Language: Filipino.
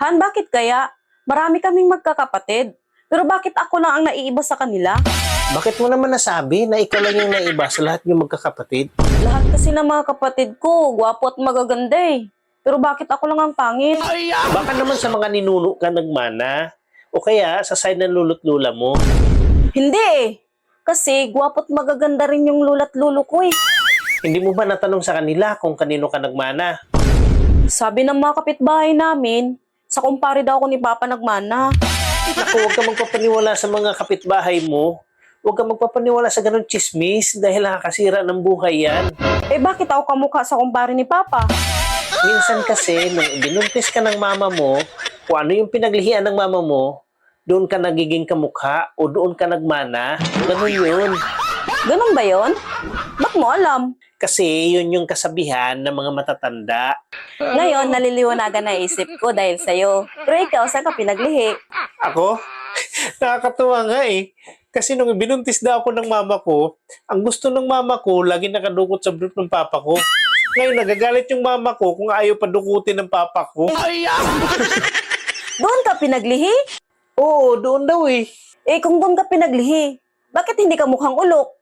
Han, bakit kaya? Marami kaming magkakapatid. Pero bakit ako lang ang naiiba sa kanila? Bakit mo naman nasabi na ikaw lang yung naiba sa lahat ng magkakapatid? Lahat kasi ng mga kapatid ko, gwapo at magaganda eh. Pero bakit ako lang ang pangit? Baka naman sa mga ninuno ka nagmana. O kaya sa side ng lolo't lola mo. Hindi eh. Kasi gwapo at magaganda rin yung lula't lulo ko eh. Hindi mo ba natanong sa kanila kung kanino ka nagmana? Sabi ng mga kapitbahay namin, sa kumpare daw ako ni Papa nagmana. Naku, huwag ka magpapaniwala sa mga kapitbahay mo. Huwag ka magpapaniwala sa ganun chismis dahil nakakasira ng buhay yan. Eh bakit ako kamukha sa kumpare ni Papa? Minsan kasi, nung binuntis ka ng mama mo, kung ano yung pinaglihian ng mama mo, doon ka nagiging kamukha o doon ka nagmana. Ganun yun. Ganun ba yon? Ba't mo alam? Kasi yun yung kasabihan ng mga matatanda. Ngayon, naliliwanagan na isip ko dahil sa'yo. Pero ikaw, saan ka pinaglihi? Ako? Nakakatuwa nga eh. Kasi nung binuntis daw ako ng mama ko, ang gusto ng mama ko, lagi nakadukot sa brief ng papa ko. Ngayon, nagagalit yung mama ko kung ayaw padukutin ng papa ko. Doon ka pinaglihi? Oo, doon daw eh. Eh kung doon ka pinaglihi, bakit hindi ka mukhang ulok?